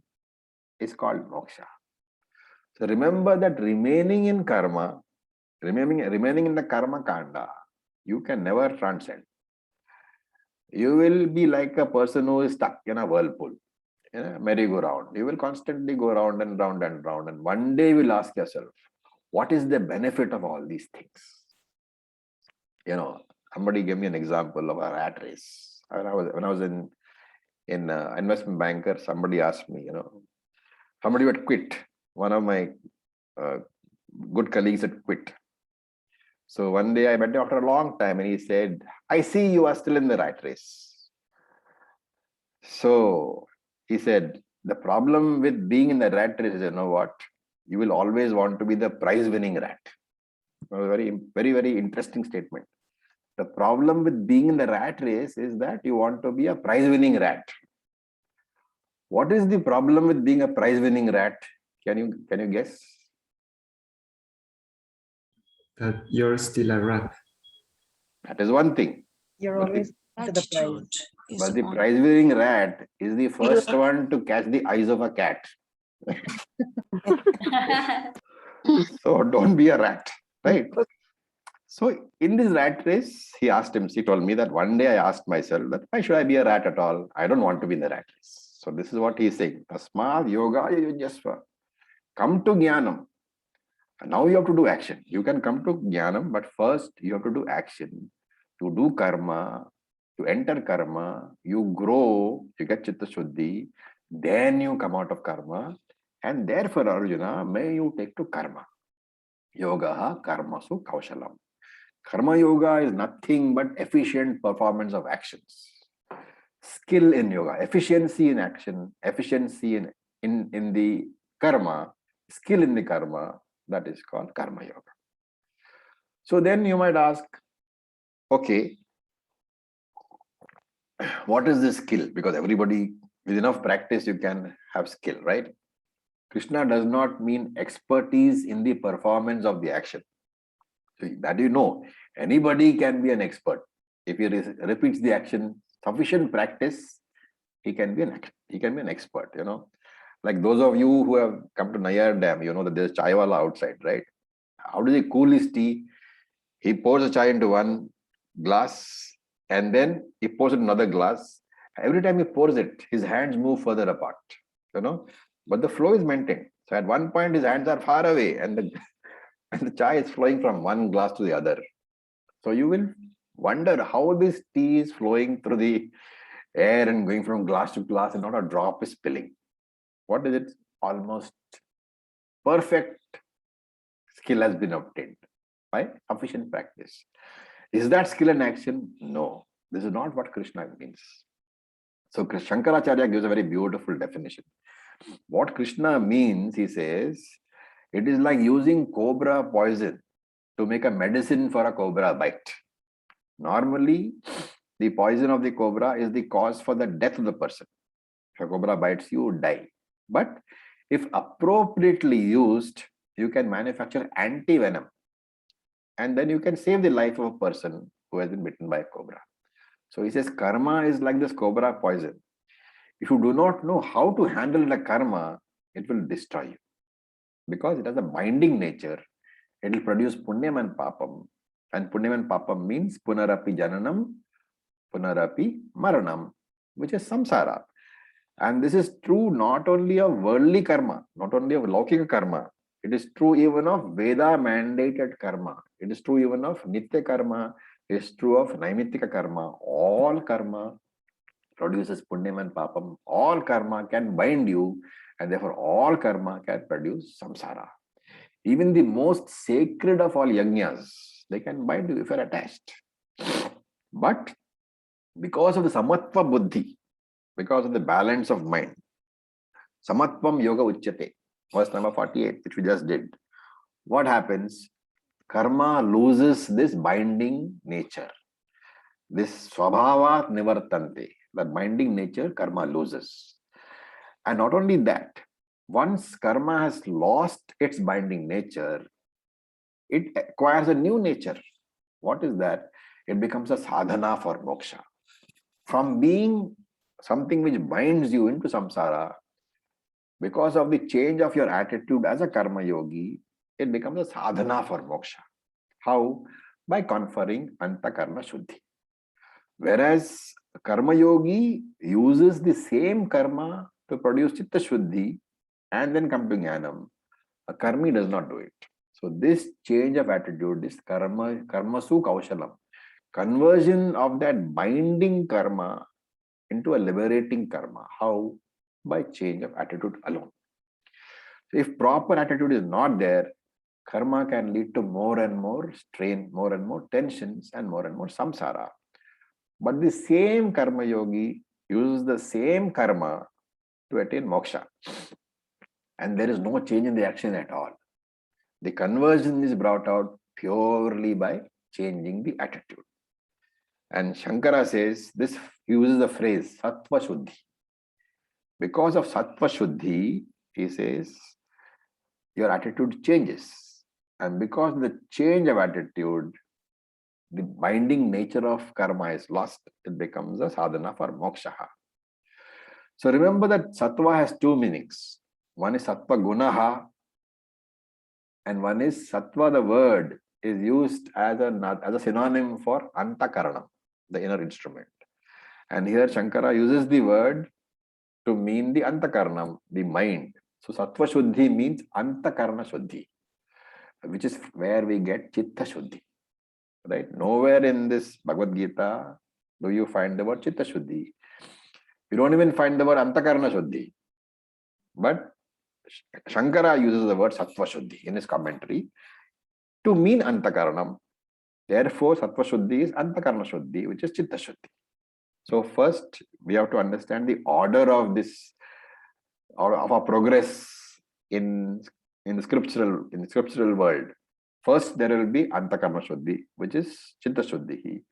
is called moksha. So remember that remaining in karma, remaining in the karma kanda, you can never transcend. You will be like a person who is stuck in a whirlpool, in a merry-go-round. You will constantly go round and round and round. And one day you will ask yourself, what is the benefit of all these things? You know, somebody gave me an example of a rat race. When I was in investment banker, somebody asked me, somebody would quit. One of my good colleagues had quit. So one day I met him after a long time and he said, I see you are still in the rat race. So he said, the problem with being in the rat race is, you know what? You will always want to be the prize-winning rat. A very, very, very interesting statement. The problem with being in the rat race is that you want to be a prize-winning rat. What is the problem with being a prize-winning rat? Can you guess? That you're still a rat. That is one thing. You're But always to the prize. But the prize-winning rat is the first one to catch the eyes of a cat. So don't be a rat, right? So in this rat race, he told me that one day I asked myself that why should I be a rat at all? I don't want to be in the rat race. So this is what he's saying. Tasmad yoga yujyasva. Come to jnanam. And now you have to do action. You can come to jnanam, but first you have to do action. To do karma, to enter karma, you grow, you get chitta shuddhi, then you come out of karma. And therefore, Arjuna, may you take to karma. Yoga karmasu kaushalam. Karma yoga is nothing but efficient performance of actions. Skill in yoga, efficiency in action, efficiency in the karma, skill in the karma, that is called karma yoga. So then you might ask, okay, what is this skill? Because everybody, with enough practice, you can have skill, right? Krishna does not mean expertise in the performance of the action. So that anybody can be an expert. If he repeats the action, sufficient practice, he can be an expert, Like those of you who have come to Nayar Dam, you know that there's chaiwala outside, right? How does he cool his tea? He pours the chai into one glass and then he pours it in another glass. Every time he pours it, his hands move further apart, but the flow is maintained. So at one point, his hands are far away and the chai is flowing from one glass to the other. So you will wonder how this tea is flowing through the air and going from glass to glass and not a drop is spilling. What is it? Almost perfect skill has been obtained by sufficient practice. Is that skill an action? No. This is not what Krishna means. So Shankaracharya gives a very beautiful definition. What Krishna means, he says, it is like using cobra poison to make a medicine for a cobra bite. Normally, the poison of the cobra is the cause for the death of the person. If a cobra bites you, die. But if appropriately used, you can manufacture anti-venom. And then you can save the life of a person who has been bitten by a cobra. So he says karma is like this cobra poison. If you do not know how to handle the karma, it will destroy you. Because it has a binding nature, it will produce punyam and papam. And punyam and papam means punarapi jananam, punarapi maranam, which is samsara. And this is true not only of worldly karma, not only of laukika karma, it is true even of Veda mandated karma. It is true even of nitya karma. It is true of naimittika karma. All karma produces punyam and papam. All karma can bind you, and therefore all karma can produce samsara. Even the most sacred of all yajnas, they can bind you if you are attached. But because of the samatva buddhi, because of the balance of mind, samatvam yoga uchyate, verse number 48, which we just did. What happens? Karma loses this binding nature. This swabhavat nivartante, that binding nature, karma loses. And not only that, once karma has lost its binding nature, it acquires a new nature. What is that? It becomes a sadhana for moksha. From being something which binds you into samsara, because of the change of your attitude as a karma yogi, it becomes a sadhana for moksha. How? By conferring antakarna shuddhi. Whereas karma yogi uses the same karma to produce chitta shuddhi and then come to jnanam, a karmi does not do it. So this change of attitude, this karmasu kaushalam, conversion of that binding karma into a liberating karma. How? By change of attitude alone. So if proper attitude is not there, karma can lead to more and more strain, more and more tensions, and more samsara. But the same karma yogi uses the same karma to attain moksha. And there is no change in the action at all. The conversion is brought out purely by changing the attitude. And Shankara says, this uses the phrase sattva shuddhi. Because of sattva shuddhi, he says, your attitude changes. And because of the change of attitude, the binding nature of karma is lost. It becomes a sadhana for moksha. So remember that sattva has two meanings. One is sattva gunaha, and one is sattva, the word, is used as a synonym for antakaranam, the inner instrument. And here Shankara uses the word to mean the antakaranam, the mind. So sattva shuddhi means antakarana shuddhi, which is where we get chitta shuddhi. Right? Nowhere in this Bhagavad Gita do you find the word chitta shuddhi. You don't even find the word antakarana shuddhi. But Shankara uses the word sattva shuddhi in his commentary to mean antakaranam. Therefore, sattva shuddhi is antakarana shuddhi, which is chitta shuddhi. So first, we have to understand the order of this, or of our progress in the scriptural world. First, there will be antakarana shuddhi, which is chitta shuddhi.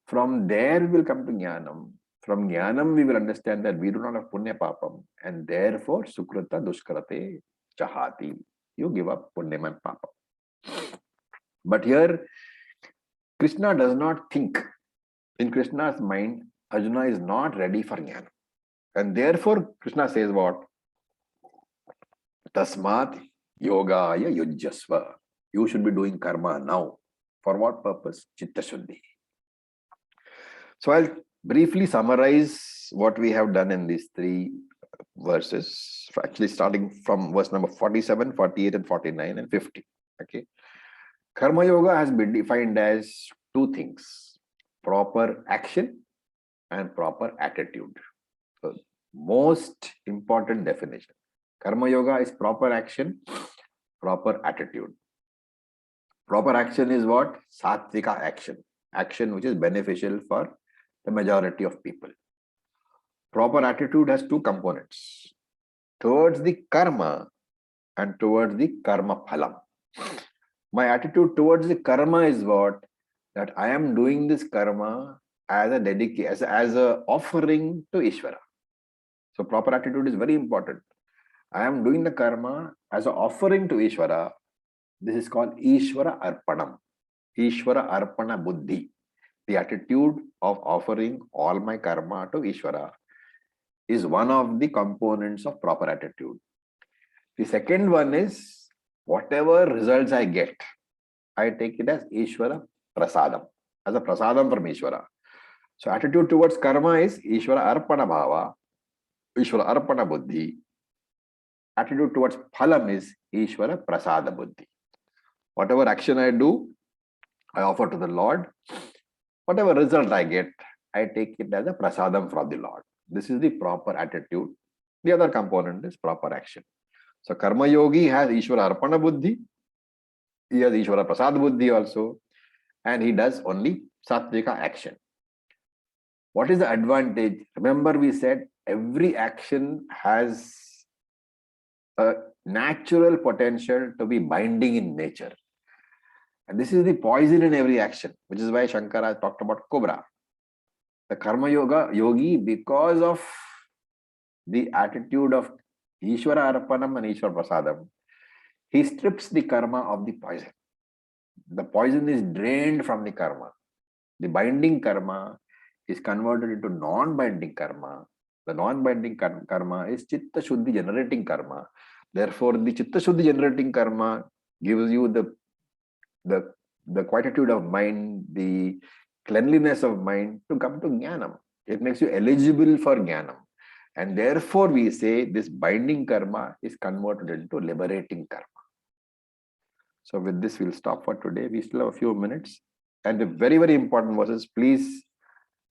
From there, we will come to jnanam. From jnanam, we will understand that we do not have punya papam, and therefore sukrita dushkarate chahati. You give up punyam and papam. But here, Krishna does not think. In Krishna's mind, Arjuna is not ready for jnana. And therefore, Krishna says what? Tasmat yogaya yujyasva. You should be doing karma now. For what purpose? Chitta shuddhi. So I'll briefly summarize what we have done in these three verses, actually starting from verse number 47, 48, and 49, and 50. Okay. Karma yoga has been defined as two things: proper action and proper attitude. So most important definition. Karma yoga is proper action, proper attitude. Proper action is what? Sattvika action. Action which is beneficial for the majority of people. Proper attitude has two components. Towards the karma and towards the karma phalam. My attitude towards the karma is what? That I am doing this karma as a dedication, as a offering to Ishvara. So proper attitude is very important. I am doing the karma as an offering to Ishvara. This is called Ishvara Arpanam. Ishvara Arpana Buddhi. The attitude of offering all my karma to Ishvara is one of the components of proper attitude. The second one is whatever results I get, I take it as Ishvara Prasadam, as a Prasadam from Ishvara. So attitude towards karma is Ishvara Arpana Bhava, Ishvara Arpana Buddhi. Attitude towards phalam is Ishvara Prasada Buddhi. Whatever action I do, I offer to the Lord. Whatever result I get, I take it as a prasadam from the Lord. This is the proper attitude. The other component is proper action. So Karma Yogi has Ishvara Arpana Buddhi. He has Ishvara Prasad Buddhi also. And he does only Sattvika action. What is the advantage? Remember we said every action has a natural potential to be binding in nature. And this is the poison in every action, which is why Shankara talked about cobra. The Karma Yogi, because of the attitude of Ishvara Arpanam and Ishvara Prasadam, he strips the karma of the poison. The poison is drained from the karma. The binding karma is converted into non-binding karma. The non-binding karma is Chitta Shuddhi generating karma. Therefore, the Chitta Shuddhi generating karma gives you the quietude of mind, the cleanliness of mind to come to Jnanam. It makes you eligible for Jnanam. And therefore, we say this binding karma is converted into liberating karma. So with this, we'll stop for today. We still have a few minutes. And the very, very important verses, please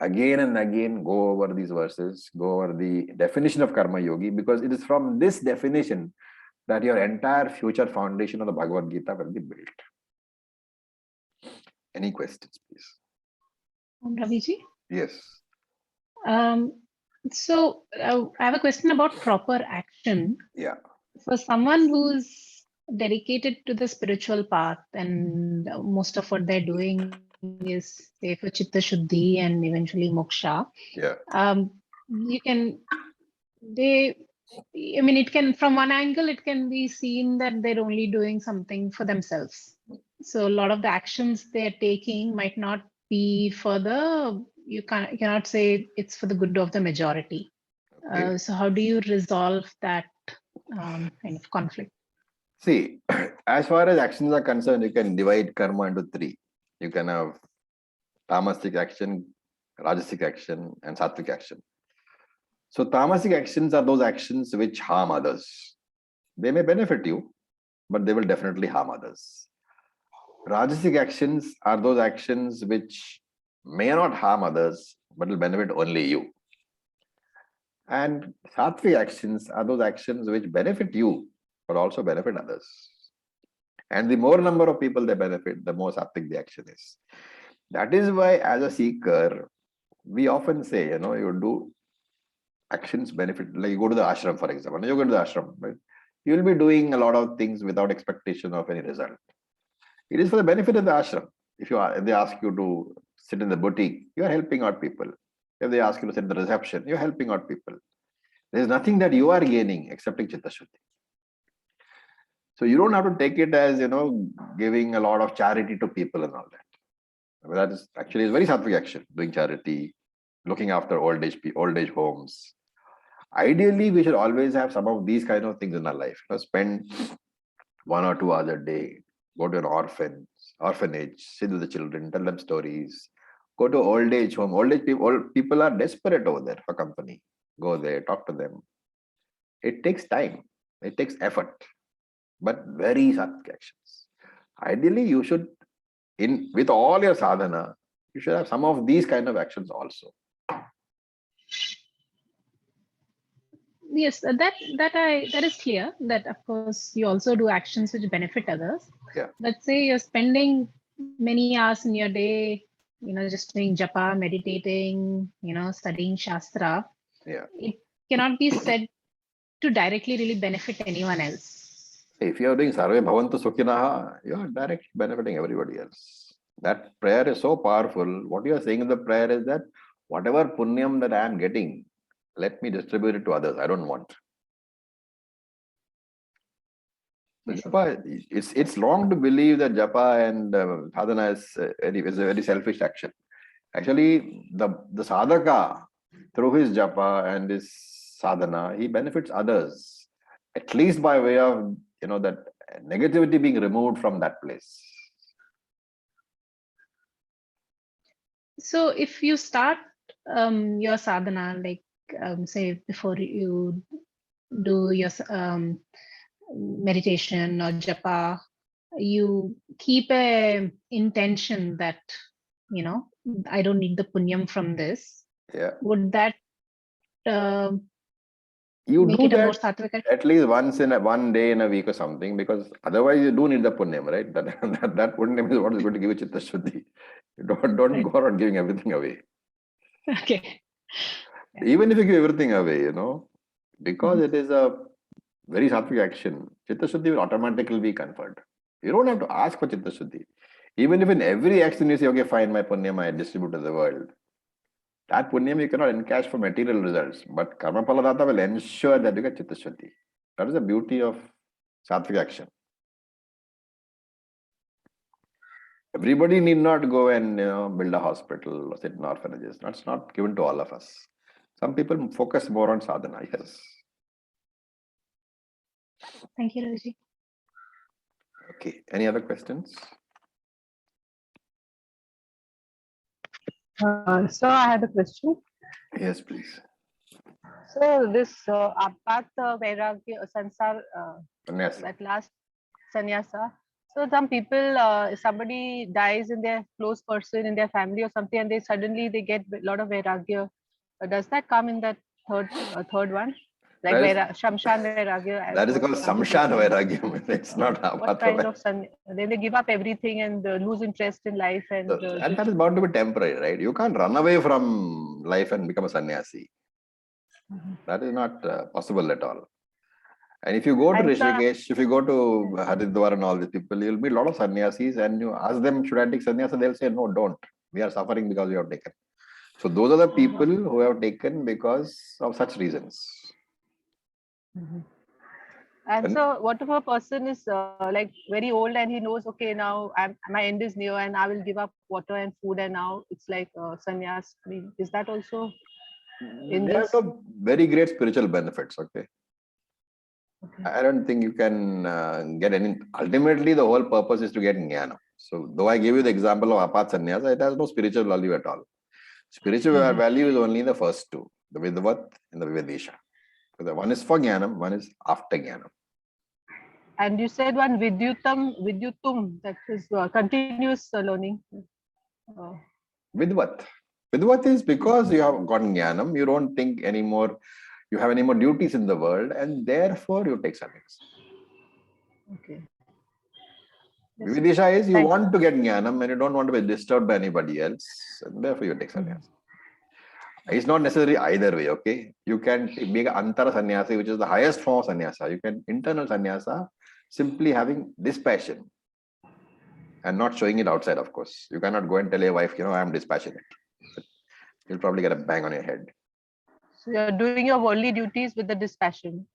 again and again go over these verses, go over the definition of Karma Yogi, because it is from this definition that your entire future foundation of the Bhagavad Gita will be built. Any questions, please? Raviji? Yes. So I have a question about proper action. Yeah. For someone who's dedicated to the spiritual path and most of what they're doing is say for Chitta Shuddhi and eventually moksha. Yeah. You can, I mean, it can, from one angle, it can be seen that they're only doing something for themselves. So a lot of the actions they're taking might not be for the, you cannot say it's for the good of the majority. Okay. So how do you resolve that kind of conflict? See, as far as actions are concerned, you can divide karma into three. You can have tamasic action, rajasic action, and sattvic action. So tamasic actions are those actions which harm others. They may benefit you, but they will definitely harm others. Rajasic actions are those actions which may not harm others, but will benefit only you. And sattvic actions are those actions which benefit you, but also benefit others. And the more number of people they benefit, the more sattvic the action is. That is why, as a seeker, we often say, you do actions benefit, like you go to the ashram, for example. You go to the ashram, right? You will be doing a lot of things without expectation of any result. It is for the benefit of the ashram. If they ask you to sit in the boutique, you are helping out people. If they ask you to sit in the reception, you're helping out people. There is nothing that you are gaining excepting Chitta Shuddhi. So you don't have to take it as, giving a lot of charity to people and all that. I mean, that is actually a very sattvic action, doing charity, looking after old age homes. Ideally, we should always have some of these kind of things in our life. Spend 1 or 2 hours a day, go to an orphanage, sit with the children, tell them stories, go to old age home. Old people are desperate over there for company. Go there, talk to them. It takes time, it takes effort, but very sattvic actions. Ideally, you should, with all your sadhana, you should have some of these kind of actions also. Yes, that is clear. That of course you also do actions which benefit others. Yeah. Let's say you're spending many hours in your day, just doing japa, meditating, studying shastra. Yeah. It cannot be said to directly really benefit anyone else. If you are doing Sarve Bhavantu Sukhinaha, you are directly benefiting everybody else. That prayer is so powerful. What you are saying in the prayer is that whatever punyam that I am getting, let me distribute it to others. I don't want. So japa, it's wrong to believe that japa and sadhana is a very selfish action. Actually, the sadhaka, through his japa and his sadhana, he benefits others, at least by way of that negativity being removed from that place. So if you start your sadhana, like say before you do your meditation or japa, you keep a intention that I don't need the punyam from this. Yeah. Would that you make do it a more that sattvic? at least one day in a week or something, because otherwise you do need the punyam, right? That punyam is what is going to give you chitta shuddhi. You don't go around giving everything away. Okay. Even if you give everything away, because it is a very sattvic action, chitta shuddhi will automatically be conferred. You don't have to ask for chitta shuddhi. Even if in every action you say, okay, fine, my punyam I distribute to the world. That punyam you cannot encash for material results, but karma paladata will ensure that you get chitta shuddhi. That is the beauty of sattvic action. Everybody need not go and build a hospital or sit in orphanages. That's not given to all of us. Some people focus more on sadhana. Yes. Thank you, Raji. Okay. Any other questions? So I had a question. Yes, please. So this apata vairagya sansar, Sannyasa. that last sannyasa. So some people, somebody dies in their close person in their family or something, and they get a lot of vairagya. Does that come in that third one? Like Shamshan vairagya. That is called Samshan vairagya. It's not what kind of then they give up everything and lose interest in life, and that is bound to be temporary, right? You can't run away from life and become a sannyasi. That is not possible at all. And if you go to Rishikesh, if you go to Haridwar and all these people, you'll meet a lot of sannyasis, and you ask them, should I take sannyasa? They'll say, no, don't. We are suffering because we have taken. So those are the people who have taken because of such reasons. And so what if a person is like very old and he knows, okay, now my end is near and I will give up water and food, and now it's like sannyas. I mean, is that also in There this? are no very great spiritual benefits, okay? I don't think you can get any. Ultimately, the whole purpose is to get jnana. So though I give you the example of apat sannyasa, it has no spiritual value at all. Spiritual value is only the first two, the vidvat and the vivedisha. The one is for jnanam, one is after jnanam. And you said one vidyutum, that is continuous learning. Vidvat. Vidvat is because you have gotten jnanam, you don't think anymore, you have any more duties in the world, and therefore you take sannyas. Okay. Vivedisha is you want to get jnanam and you don't want to be disturbed by anybody else, and therefore you take sannyas. It's not necessary either way, okay? You can make antara sannyasi, which is the highest form of sannyasa. You can internal sannyasa, simply having dispassion and not showing it outside, of course. You cannot go and tell your wife, I am dispassionate. You'll probably get a bang on your head. So you're doing your worldly duties with the dispassion.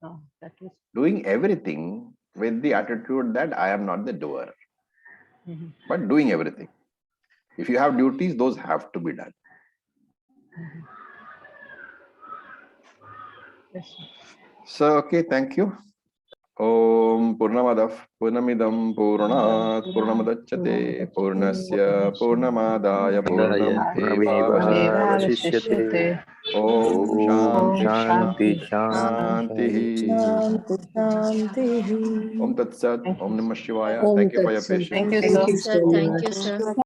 That is doing everything with the attitude that I am not the doer, but doing everything. If you have duties, those have to be done. Yes. So, okay, thank you. Om Purnamadav Purnamidam Purnat Purnamadachyate Purnasya Purnamadaya Purnamevavashishyate. Om Shanti Shanti. Om Tat Sat. Om Namah Shivaya. Thank you for your patience. Thank you, sir. Thank you, sir.